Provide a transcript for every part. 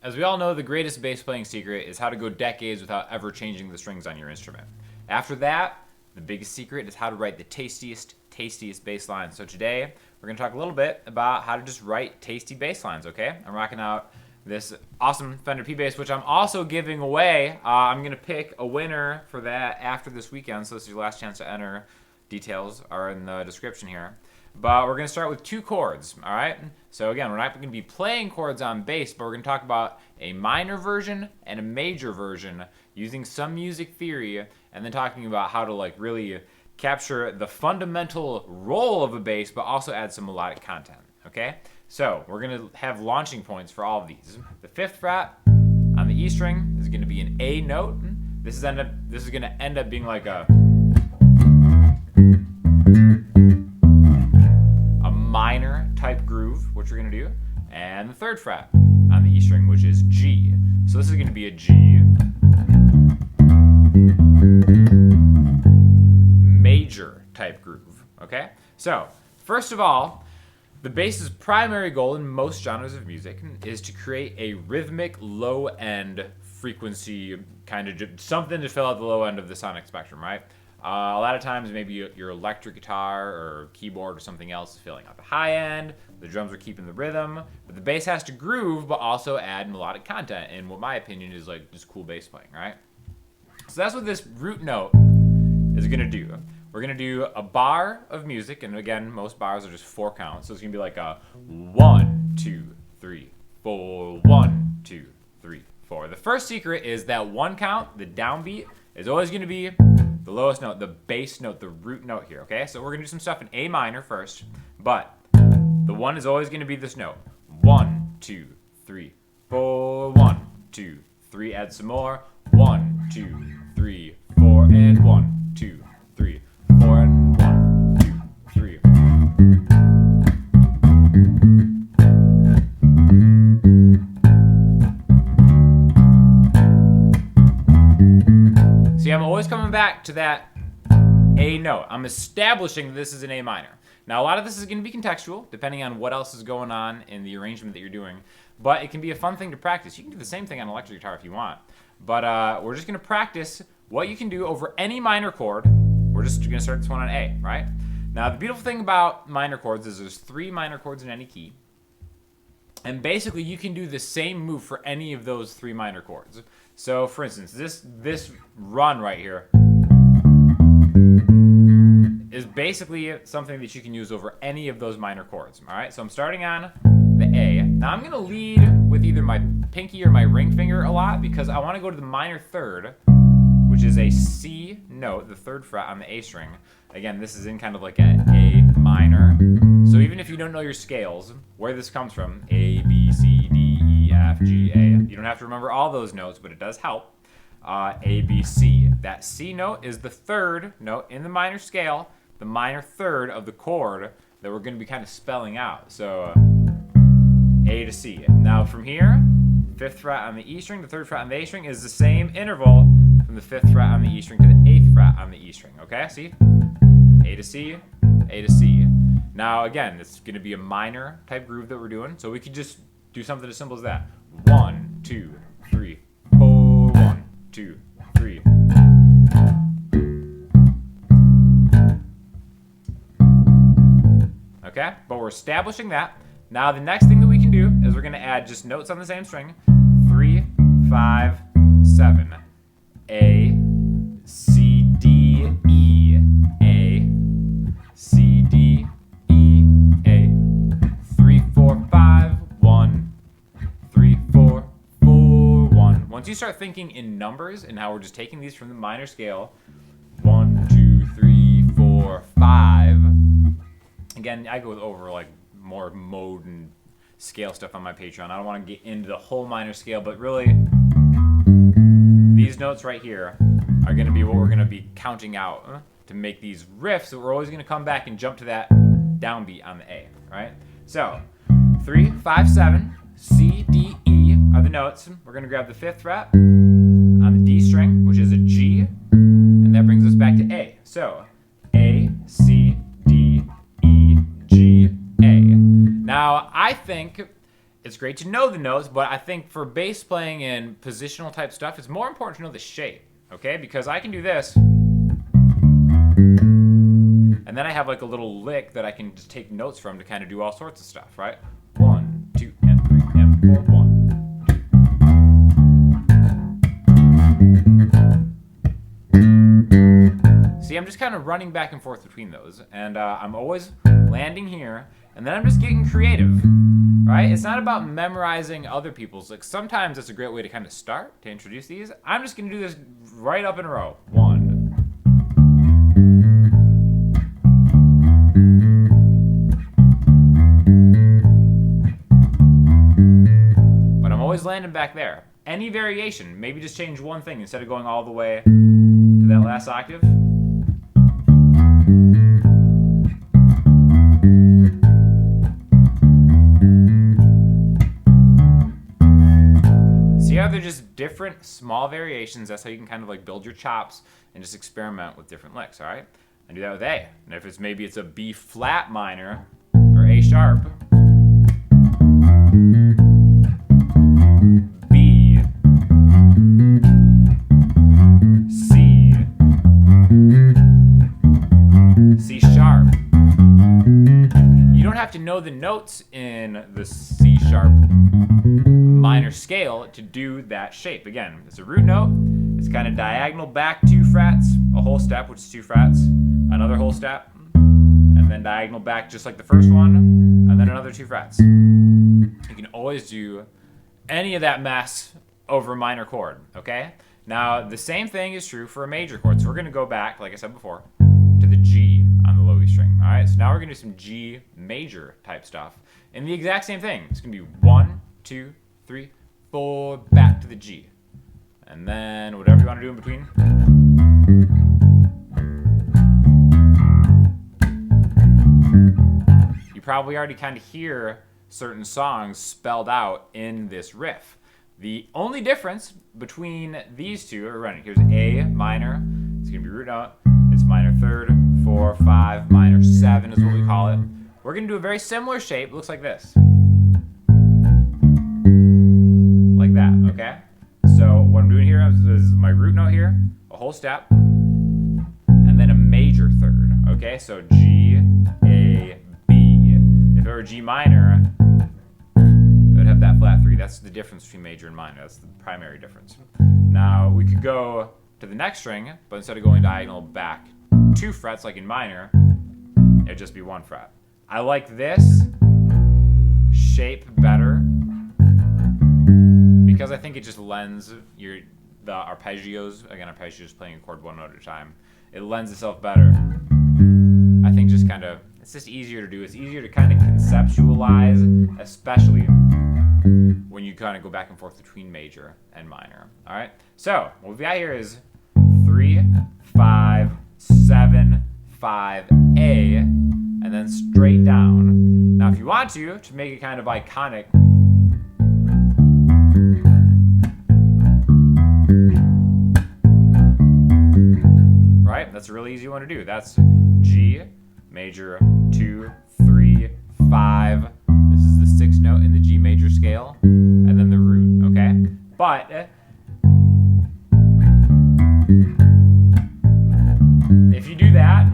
As we all know, the greatest bass playing secret is how to go decades without ever changing the strings on your instrument. After that, the biggest secret is how to write the tastiest bass lines. So today, we're going to talk a little bit about how to just write tasty bass lines, okay? I'm rocking out this awesome Fender P bass, which I'm also giving away. I'm going to pick a winner for that after this weekend, so this is your last chance to enter. Details are in the description here. But we're going to start with 2 chords, all right? So again, we're not going to be playing chords on bass, but we're going to talk about a minor version and a major version using some music theory, and then talking about how to like really capture the fundamental role of a bass, but also add some melodic content, okay? So we're going to have launching points for all of these. The 5th fret on the E string is going to be an A note. This is going to end up being like a minor type groove, which we're going to do, and the 3rd fret on the E string, which is G. So this is going to be a G major type groove, okay? So, first of all, the bass's primary goal in most genres of music is to create a rhythmic low end frequency, kind of something to fill out the low end of the sonic spectrum, right? A lot of times maybe your electric guitar or keyboard or something else is filling out the high end, the drums are keeping the rhythm, but the bass has to groove but also add melodic content in what my opinion is like just cool bass playing, right? So that's what this root note is going to do. We're going to do a bar of music, and again, most bars are just 4 counts, so it's going to be like a 1, 2, 3, 4, 1, 2, 3, 4. The first secret is that 1 count, the downbeat, is always going to be the lowest note, the bass note, the root note here, okay? So we're going to do some stuff in A minor first, but the 1 is always going to be this note. 1, 2, 3, 4, 1, 2, 3, add some more. 1, 2, 3, 4, and 1, 2, 3, 4, and 1, 2, 3. See, I'm always coming back to that A note. I'm establishing this is an A minor. Now, a lot of this is going to be contextual, depending on what else is going on in the arrangement that you're doing, but it can be a fun thing to practice. You can do the same thing on electric guitar if you want, but we're just going to practice what you can do over any minor chord. We're just going to start this one on A, right? Now, the beautiful thing about minor chords is there's 3 minor chords in any key, and basically you can do the same move for any of those 3 minor chords. So, for instance, this run right here is basically something that you can use over any of those minor chords, all right? So I'm starting on the A. Now I'm going to lead with either my pinky or my ring finger a lot because I want to go to the minor 3rd, which is a C note, the 3rd fret on the A string. Again, this is in kind of like an A minor. So even if you don't know your scales, where this comes from, A, B, C, D, E, F, G, A, you don't have to remember all those notes, but it does help. A, B, C. That C note is the 3rd note in the minor scale, the minor 3rd of the chord that we're going to be kind of spelling out. So A to C. Now from here, 5th fret on the E string, the 3rd fret on the A string is the same interval from the 5th fret on the E string to the 8th fret on the E string. Okay, see? A to C, A to C. Now again, it's going to be a minor type groove that we're doing, so we could just do something as simple as that. 1, 2, 3, 4, 1, 2, 3. Okay, but we're establishing that. Now the next thing that we can do is we're going to add just notes on the same string. 3, 5, 7. A, C, D, E. A, C, D, E, A. 3, 4, 5, 1. 3, 4, 4, 1. Once you start thinking in numbers and how we're just taking these from the minor scale, 1, 2, 3, 4, 5. Again, I go over like more mode and scale stuff on my Patreon. I don't want to get into the whole minor scale, but really, these notes right here are going to be what we're going to be counting out to make these riffs. So we're always going to come back and jump to that downbeat on the A, right? So 3, 5, 7, C, D, E are the notes. We're going to grab the 5th fret on the D string, which is a G, and that brings us back to A. So A, C, D, E, G, A. Now, I think it's great to know the notes, but I think for bass playing and positional type stuff, it's more important to know the shape, okay? Because I can do this, and then I have like a little lick that I can just take notes from to kind of do all sorts of stuff, right? 1, 2, and 3, and 4, 1. See, I'm just kind of running back and forth between those, and I'm always landing here, and then I'm just getting creative, right? It's not about memorizing other people's. Like, sometimes it's a great way to kind of start, to introduce these. I'm just going to do this right up in a row. 1. But I'm always landing back there. Any variation, maybe just change one thing instead of going all the way to that last octave. See how they're just different small variations? That's how you can kind of like build your chops and just experiment with different licks, all right? And do that with A. And if maybe it's a B flat minor or A sharp, B, C, C sharp. You don't have to know the notes in the C sharp minor scale to do that shape. Again, it's a root note. It's kind of diagonal back 2 frets, a whole step, which is 2 frets, another whole step, and then diagonal back just like the first one, and then another 2 frets. You can always do any of that mess over a minor chord, okay? Now, the same thing is true for a major chord. So we're going to go back, like I said before, to the G on the low E string. All right, so now we're going to do some G major type stuff. And the exact same thing. It's going to be 1, 2, 3, 4, back to the G. And then whatever you want to do in between. You probably already kind of hear certain songs spelled out in this riff. The only difference between these two are running. Here's A minor. It's going to be root note. It's minor 3rd, 4, 5, minor 7 is what we call it. We're going to do a very similar shape. It looks like this. Like that, okay? So what I'm doing here is my root note here, a whole step, and then a major 3rd, okay? So G, A, B. If it were G minor, it would have that flat 3. That's the difference between major and minor. That's the primary difference. Now, we could go to the next string, but instead of going diagonal back 2 frets like in minor, it'd just be 1 fret. I like this shape better because I think it just lends the arpeggios. Again, arpeggios playing a chord 1 note at a time. It lends itself better. I think just kind of, it's just easier to do. It's easier to kind of conceptualize, especially when you kind of go back and forth between major and minor. All right. So what we've got here is 3, 5, 7, 5, A, and then straight down. Now, if you want to make it kind of iconic, right? That's a really easy one to do. That's G, major 2, 3, 5. This is the 6th note in the G major scale, and then the root, okay? But if you do that,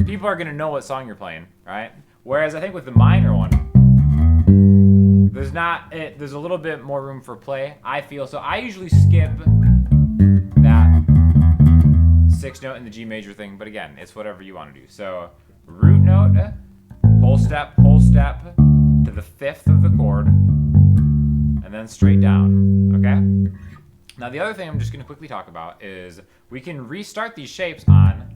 people are going to know what song you're playing, right? Whereas I think with the minor one, there's a little bit more room for play, I feel. So I usually skip that 6th note in the G major thing, but again, it's whatever you want to do. So root note, whole step to the 5th of the chord, and then straight down, okay? Now the other thing I'm just going to quickly talk about is we can restart these shapes on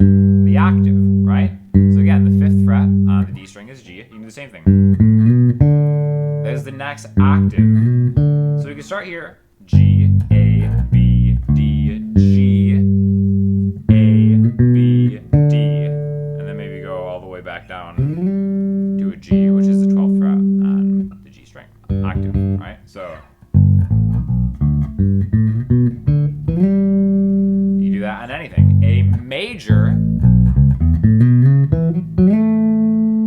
the octave, right? So again, the 5th fret on the D string is G. You can do the same thing. There's the next octave. So we can start here, G, A, B, D, G, A, B, D, and then maybe go all the way back down to a G, which is the 12th fret on the G string octave, right? So you do that on anything. A major,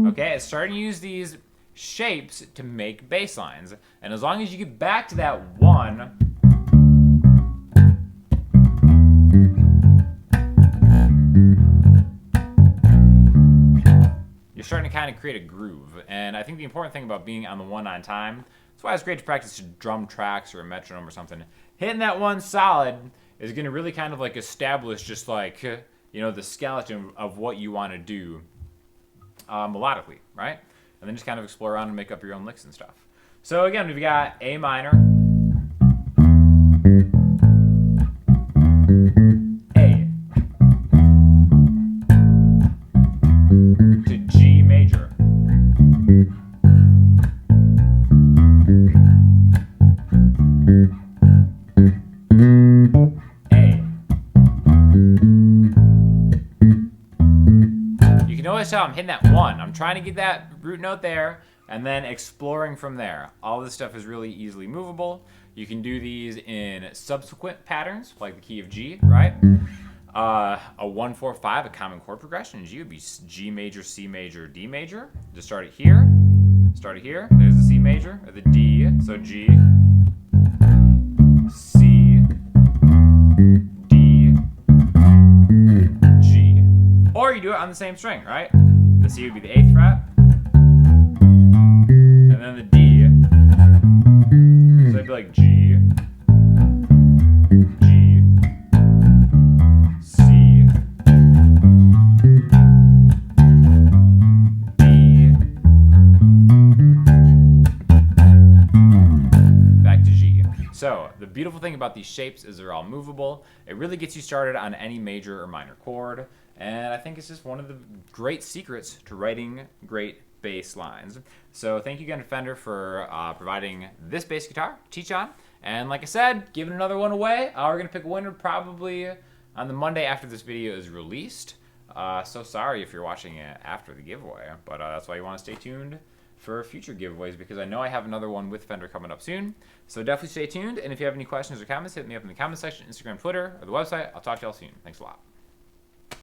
okay, it's starting to use these shapes to make bass lines. And as long as you get back to that 1, you're starting to kind of create a groove. And I think the important thing about being on the 1 on time, that's why it's great to practice drum tracks or a metronome or something. Hitting that 1 solid is going to really kind of like establish just like, you know, the skeleton of what you want to do melodically, right? And then just kind of explore around and make up your own licks and stuff. So again, we've got A minor, A, to G major, A. You can always tell I'm hitting that 1. I'm trying to get that root note there and then exploring from there. All this stuff is really easily movable. You can do these in subsequent patterns, like the key of G, right? A 1-4-5, a common chord progression in G would be G major, C major, D major. Just start it here. Start it here. There's the C major, or the D. So G, C, D, G. Or you do it on the same string, right? The C would be the 8th fret. And then the D. So it'd be like G, G, C, D, back to G. So the beautiful thing about these shapes is they're all movable. It really gets you started on any major or minor chord. And I think it's just one of the great secrets to writing great bass lines. So thank you again to Fender for providing this bass guitar to teach on. And like I said, giving another one away. We're going to pick a winner probably on the Monday after this video is released. So sorry if you're watching it after the giveaway, but that's why you want to stay tuned for future giveaways, because I know I have another one with Fender coming up soon. So definitely stay tuned. And if you have any questions or comments, hit me up in the comment section, Instagram, Twitter, or the website. I'll talk to y'all soon. Thanks a lot.